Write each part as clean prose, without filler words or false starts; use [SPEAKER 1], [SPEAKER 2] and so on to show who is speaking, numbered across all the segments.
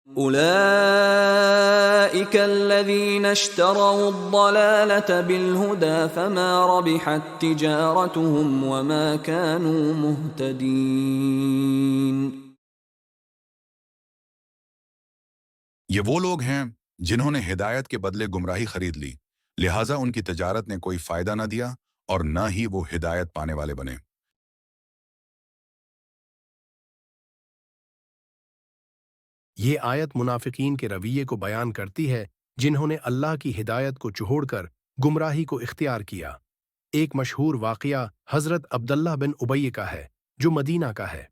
[SPEAKER 1] أولئك الذين اشتروا الضلالة بالهدى فما ربحت تجارتهم وما كانوا مهتدين.
[SPEAKER 2] یہ وہ لوگ ہیں جنہوں نے ہدایت کے بدلے گمراہی خرید لی، لہٰذا ان کی تجارت نے کوئی فائدہ نہ دیا اور نہ ہی وہ ہدایت پانے والے بنے۔
[SPEAKER 3] یہ آیت منافقین کے رویے کو بیان کرتی ہے جنہوں نے اللہ کی ہدایت کو چھوڑ کر گمراہی کو اختیار کیا۔ ایک مشہور واقعہ حضرت عبداللہ بن ابی کا ہے جو مدینہ کا ہے۔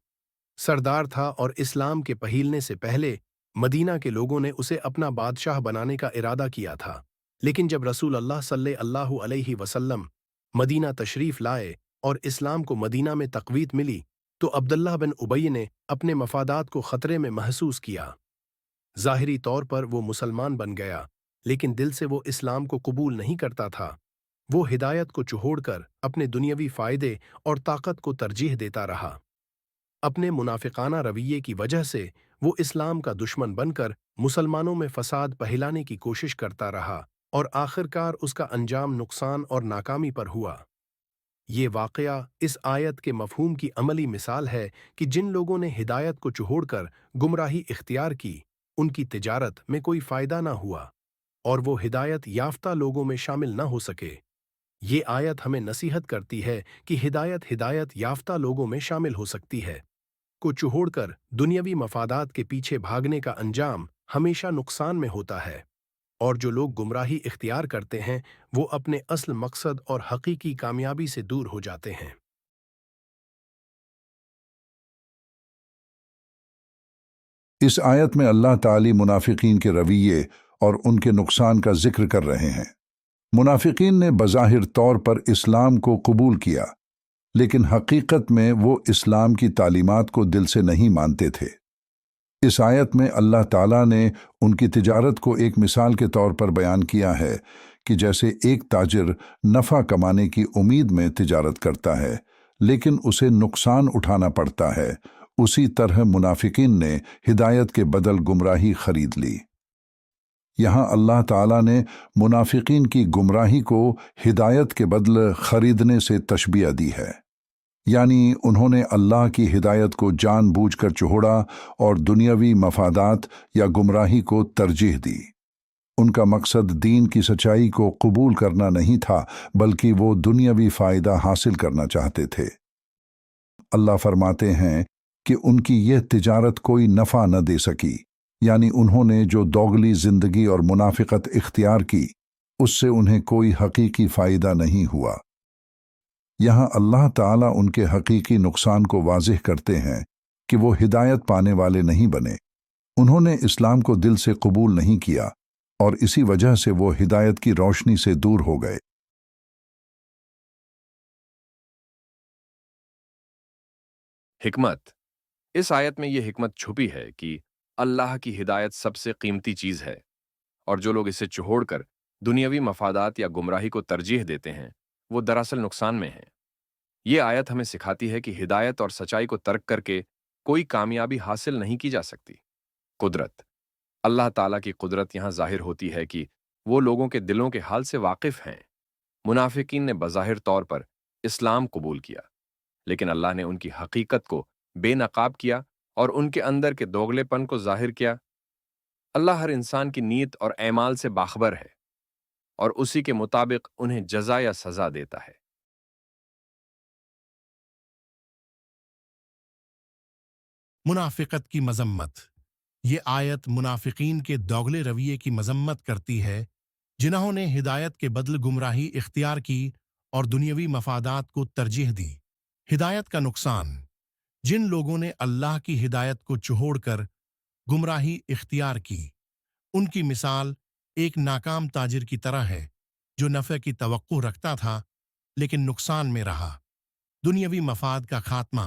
[SPEAKER 3] سردار تھا اور اسلام کے پہیلنے سے پہلے مدینہ کے لوگوں نے اسے اپنا بادشاہ بنانے کا ارادہ کیا تھا، لیکن جب رسول اللہ صلی اللہ علیہ وسلم مدینہ تشریف لائے اور اسلام کو مدینہ میں تقویت ملی تو عبداللہ بن ابی نے اپنے مفادات کو خطرے میں محسوس کیا۔ ظاہری طور پر وہ مسلمان بن گیا، لیکن دل سے وہ اسلام کو قبول نہیں کرتا تھا۔ وہ ہدایت کو چھوڑ کر اپنے دنیاوی فائدے اور طاقت کو ترجیح دیتا رہا۔ اپنے منافقانہ رویے کی وجہ سے وہ اسلام کا دشمن بن کر مسلمانوں میں فساد پھیلانے کی کوشش کرتا رہا اور آخرکار اس کا انجام نقصان اور ناکامی پر ہوا۔ یہ واقعہ اس آیت کے مفہوم کی عملی مثال ہے کہ جن لوگوں نے ہدایت کو چھوڑ کر گمراہی اختیار کی، ان کی تجارت میں کوئی فائدہ نہ ہوا اور وہ ہدایت یافتہ لوگوں میں شامل نہ ہو سکے۔ یہ آیت ہمیں نصیحت کرتی ہے کہ ہدایت یافتہ لوگوں میں شامل ہو سکتی ہے کو چھوڑ کر دنیاوی مفادات کے پیچھے بھاگنے کا انجام ہمیشہ نقصان میں ہوتا ہے، اور جو لوگ گمراہی اختیار کرتے ہیں وہ اپنے اصل مقصد اور حقیقی کامیابی سے دور ہو جاتے ہیں۔
[SPEAKER 4] اس آیت میں اللہ تعالی منافقین کے رویے اور ان کے نقصان کا ذکر کر رہے ہیں۔ منافقین نے بظاہر طور پر اسلام کو قبول کیا، لیکن حقیقت میں وہ اسلام کی تعلیمات کو دل سے نہیں مانتے تھے۔ اس آیت میں اللہ تعالیٰ نے ان کی تجارت کو ایک مثال کے طور پر بیان کیا ہے کہ جیسے ایک تاجر نفع کمانے کی امید میں تجارت کرتا ہے لیکن اسے نقصان اٹھانا پڑتا ہے، اسی طرح منافقین نے ہدایت کے بدل گمراہی خرید لی۔ یہاں اللہ تعالیٰ نے منافقین کی گمراہی کو ہدایت کے بدل خریدنے سے تشبیہ دی ہے، یعنی انہوں نے اللہ کی ہدایت کو جان بوجھ کر چھوڑا اور دنیاوی مفادات یا گمراہی کو ترجیح دی۔ ان کا مقصد دین کی سچائی کو قبول کرنا نہیں تھا، بلکہ وہ دنیاوی فائدہ حاصل کرنا چاہتے تھے۔ اللہ فرماتے ہیں کہ ان کی یہ تجارت کوئی نفع نہ دے سکی، یعنی انہوں نے جو دوغلی زندگی اور منافقت اختیار کی اس سے انہیں کوئی حقیقی فائدہ نہیں ہوا۔ یہاں اللہ تعالیٰ ان کے حقیقی نقصان کو واضح کرتے ہیں کہ وہ ہدایت پانے والے نہیں بنے۔ انہوں نے اسلام کو دل سے قبول نہیں کیا اور اسی وجہ سے وہ ہدایت کی روشنی سے دور ہو گئے۔
[SPEAKER 5] حکمت۔ اس آیت میں یہ حکمت چھپی ہے کہ اللہ کی ہدایت سب سے قیمتی چیز ہے، اور جو لوگ اسے چھوڑ کر دنیاوی مفادات یا گمراہی کو ترجیح دیتے ہیں وہ دراصل نقصان میں ہیں۔ یہ آیت ہمیں سکھاتی ہے کہ ہدایت اور سچائی کو ترک کر کے کوئی کامیابی حاصل نہیں کی جا سکتی۔ قدرت۔ اللہ تعالیٰ کی قدرت یہاں ظاہر ہوتی ہے کہ وہ لوگوں کے دلوں کے حال سے واقف ہیں۔ منافقین نے بظاہر طور پر اسلام قبول کیا، لیکن اللہ نے ان کی حقیقت کو بے نقاب کیا اور ان کے اندر کے دوغلے پن کو ظاہر کیا۔ اللہ ہر انسان کی نیت اور اعمال سے باخبر ہے اور اسی کے مطابق انہیں جزا یا سزا دیتا ہے۔
[SPEAKER 6] منافقت کی مذمت۔ یہ آیت منافقین کے دوغلے رویے کی مذمت کرتی ہے جنہوں نے ہدایت کے بدل گمراہی اختیار کی اور دنیاوی مفادات کو ترجیح دی۔ ہدایت کا نقصان۔ جن لوگوں نے اللہ کی ہدایت کو چھوڑ کر گمراہی اختیار کی، ان کی مثال ایک ناکام تاجر کی طرح ہے جو نفع کی توقع رکھتا تھا لیکن نقصان میں رہا۔ دنیاوی مفاد کا خاتمہ۔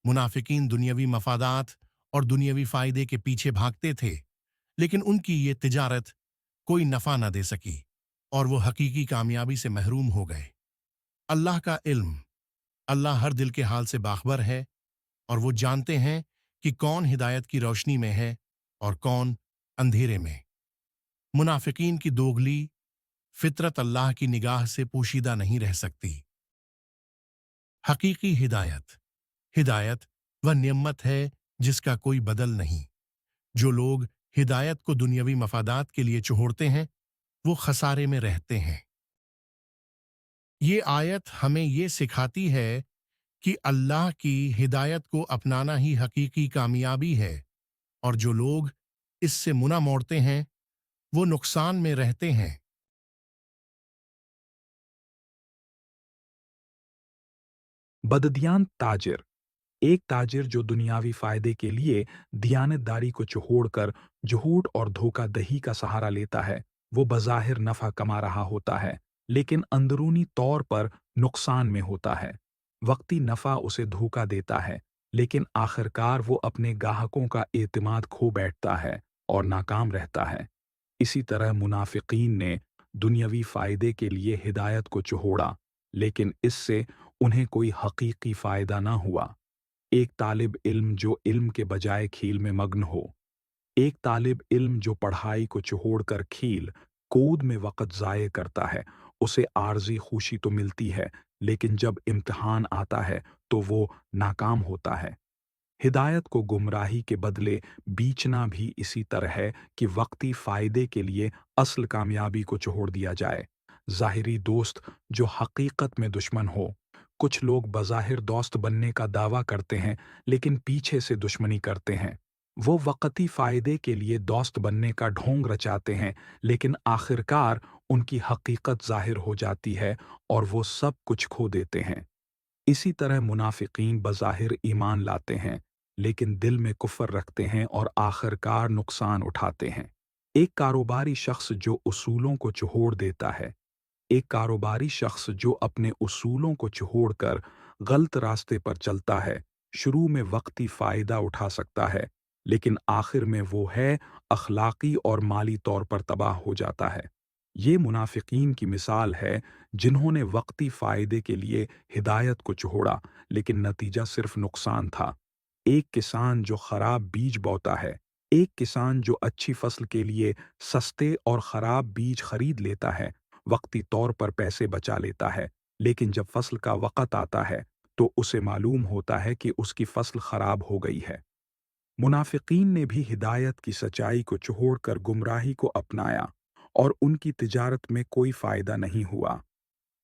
[SPEAKER 6] منافقین دنیاوی مفادات اور دنیاوی فائدے کے پیچھے بھاگتے تھے، لیکن ان کی یہ تجارت کوئی نفع نہ دے سکی اور وہ حقیقی کامیابی سے محروم ہو گئے۔ اللہ کا علم۔ اللہ ہر دل کے حال سے باخبر ہے اور وہ جانتے ہیں کہ کون ہدایت کی روشنی میں ہے और कौन अंधेरे में। मुनाफिकीन की दोगली फितरत अल्लाह की निगाह से पोशीदा नहीं रह सकती। हकीकी हिदायत, हिदायत वह नियमत है जिसका कोई बदल नहीं। जो लोग हिदायत को दुनियावी मफादात के लिए चोहड़ते हैं वो खसारे में रहते हैं। ये आयत हमें ये सिखाती है कि अल्लाह की हिदायत को अपनाना ही हकीकी कामयाबी है, और जो लोग इससे मुना मोड़ते हैं वो नुकसान में रहते हैं।
[SPEAKER 7] बददियान ताजिर, एक ताजिर जो दुनियावी फायदे के लिए दियानतदारी को छोड़कर झूठ और धोखाधड़ी का सहारा लेता है, वो बज़ाहिर नफ़ा कमा रहा होता है, लेकिन अंदरूनी तौर पर नुकसान में होता है। वक्ती नफ़ा उसे धोखा देता है, लेकिन आखिरकार वो अपने ग्राहकों का एतमाद खो बैठता है और नाकाम रहता है। इसी तरह मुनाफिकीन ने दुनियावी फ़ायदे के लिए हिदायत को छोड़ा, लेकिन इससे उन्हें कोई हकीकी फ़ायदा ना हुआ। एक तालिब इल्म जो इल्म के बजाय खेल में मग्न हो, एक तालिब इल्म जो पढ़ाई को छोड़कर खेल कूद में वक़्त ज़ाये करता है, उसे आर्ज़ी खुशी तो मिलती है, लेकिन जब इम्तिहान आता है तो वो नाकाम होता है। हिदायत को गुमराही के बदले बीचना भी इसी तरह है कि वक्ती फ़ायदे के लिए असल कामयाबी को छोड़ दिया जाए। ज़ाहिरी दोस्त जो हकीकत में दुश्मन हो। कुछ लोग बज़ाहिर दोस्त बनने का दावा करते हैं, लेकिन पीछे से दुश्मनी करते हैं। वो वक्ती फ़ायदे के लिए दोस्त बनने का ढोंग रचाते हैं, लेकिन आखिरकार उनकी हकीकत ज़ाहिर हो जाती है और वो सब कुछ खो देते हैं। इसी तरह मुनाफिकीन बज़ाहिर ईमान लाते हैं, लेकिन दिल में कुफ्र रखते हैं और आखिरकार नुकसान उठाते हैं। एक कारोबारी शख्स जो उसूलों को छोड़ देता है, एक कारोबारी शख्स जो अपने उसूलों को छोड़कर गलत रास्ते पर चलता है, शुरू में वक्ती फ़ायदा उठा सकता है, लेकिन आखिर में वो है अखलाकी और माली तौर पर तबाह हो जाता है। ये मुनाफिकीन की मिसाल है जिन्होंने वक्ती फ़ायदे के लिए हिदायत को छोड़ा, लेकिन नतीजा सिर्फ नुकसान था। एक किसान जो खराब बीज बोता है, एक किसान जो अच्छी फसल के लिए सस्ते और खराब बीज खरीद लेता है, वक्ती तौर पर पैसे बचा लेता है, लेकिन जब फसल का वक़्त आता है तो उसे मालूम होता है कि उसकी फसल खराब हो गई है। मुनाफिकीन ने भी हिदायत की सच्चाई को छोड़कर गुमराही को अपनाया और उनकी तिजारत में कोई फ़ायदा नहीं हुआ।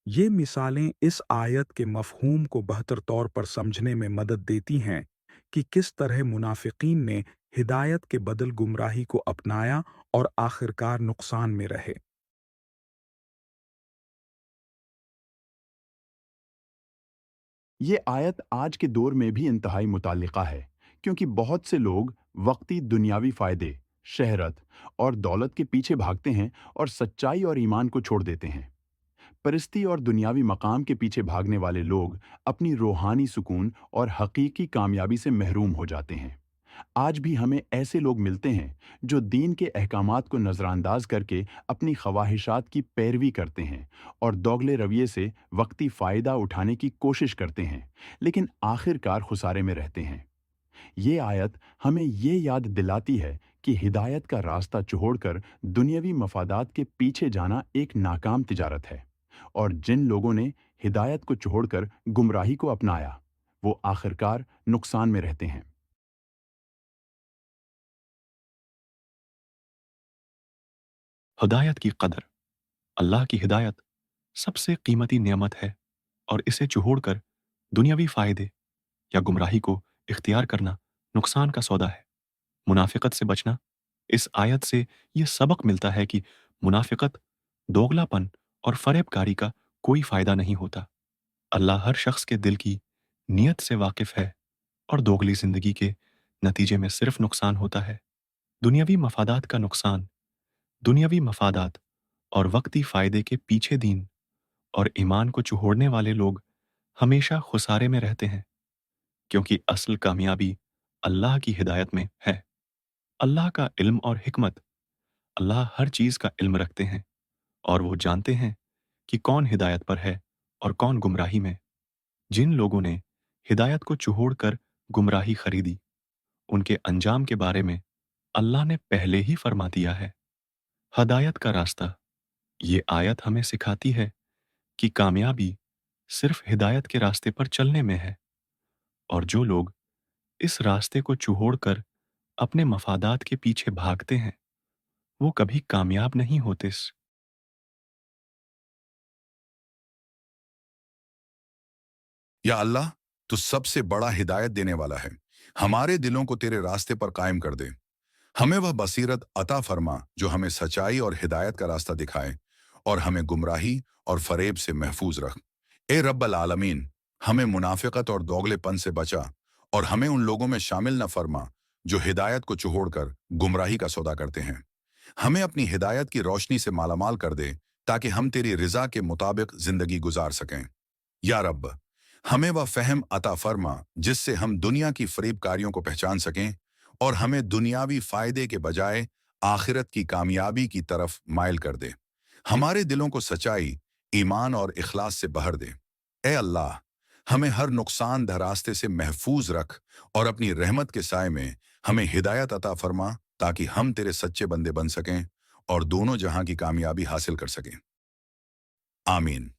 [SPEAKER 7] ये मिसालें इस आयत के मफ़हूम को बेहतर तौर पर समझने में मदद देती हैं कि किस तरह मुनाफिकीन ने हिदायत के बदल गुमराही को अपनाया और आखिरकार नुकसान में रहे।
[SPEAKER 8] ये आयत आज के दौर में भी इंतहाई मुताल्लिक़ा है, क्योंकि बहुत से लोग वक्ती दुनियावी फ़ायदे, शहरत और दौलत के पीछे भागते हैं और सच्चाई और ईमान को छोड़ देते हैं। परिस्ती और दुनियावी मकाम के पीछे भागने वाले लोग अपनी रूहानी सुकून और हकीकी कामयाबी से महरूम हो जाते हैं। आज भी हमें ऐसे लोग मिलते हैं जो दीन के अहकामात को नज़रअंदाज करके अपनी ख्वाहिशात की पैरवी करते हैं और दोगले रवैये से वक्ती फ़ायदा उठाने की कोशिश करते हैं, लेकिन आखिरकार खुसारे में रहते हैं। ये आयत हमें ये याद दिलाती है कि हिदायत का रास्ता छोड़कर दुनियावी मफादात के पीछे जाना एक नाकाम तिजारत है, और जिन लोगों ने हिदायत को छोड़कर गुमराही को अपनाया, वो आखिरकार नुकसान में रहते हैं।
[SPEAKER 9] हिदायत की कदर, अल्लाह की हिदायत सबसे कीमती नेमत है और इसे छोड़कर दुनियावी फ़ायदे या गुमराही को इख्तियार करना नुकसान का सौदा है। मुनाफिकत से बचना, इस आयत से ये सबक मिलता है कि मुनाफिकत, दोगलापन और फरेबकारी का कोई फ़ायदा नहीं होता। अल्लाह हर शख्स के दिल की नीयत से वाकिफ़ है और दोगली ज़िंदगी के नतीजे में सिर्फ नुकसान होता है। दुनियावी मफादात का नुकसान, दुनियावी मफादात और वक्ती फ़ायदे के पीछे दीन और ईमान को छोड़ने वाले लोग हमेशा खुसारे में रहते हैं, क्योंकि असल कामयाबी अल्लाह की हिदायत में है। अल्लाह का इल्म और हिकमत, अल्लाह हर चीज़ का इल्म रखते हैं और वो जानते हैं कि कौन हिदायत पर है और कौन गुमराही में। जिन लोगों ने हिदायत को छोड़कर गुमराही खरीदी, उनके अंजाम के बारे में अल्लाह ने पहले ही फरमा दिया है। हदायत का रास्ता। ये आयत हमें सिखाती है कि कामयाबी सिर्फ हिदायत के रास्ते पर चलने में है, और जो लोग इस रास्ते को छोड़कर अपने मफादात के पीछे भागते हैं, वो कभी कामयाब नहीं होते।
[SPEAKER 2] या अल्लाह, तू सबसे बड़ा हिदायत देने वाला है। हमारे दिलों को तेरे रास्ते पर कायम कर दे। हमें वह बसीरत अता फरमा जो हमें सच्चाई और हिदायत का रास्ता दिखाए, और हमें गुमराही और फरेब से महफूज रख। ए रब्बल आलमीन, हमें मुनाफिकत और दोगलेपन से बचा, और हमें उन लोगों में शामिल न फरमा जो हिदायत को छोड़कर गुमराही का सौदा करते हैं। हमें अपनी हिदायत की रोशनी से मालामाल कर दे, ताकि हम तेरी रिजा के मुताबिक जिंदगी गुजार सकें। या रब, हमें वह फहम अता फरमा जिससे हम दुनिया की फरेबकारियों को पहचान सकें, और हमें दुनियावी फायदे के बजाय आखिरत की कामयाबी की तरफ माइल कर दे। हमारे दिलों को सच्चाई, ईमान और इखलास से बहर दे। ए अल्लाह, हमें हर नुकसानदह रास्ते से महफूज रख, और अपनी रहमत के साए में हमें हिदायत अता फरमा, ताकि हम तेरे सच्चे बंदे बन सकें और दोनों जहां की कामयाबी हासिल कर सकें। आमीन।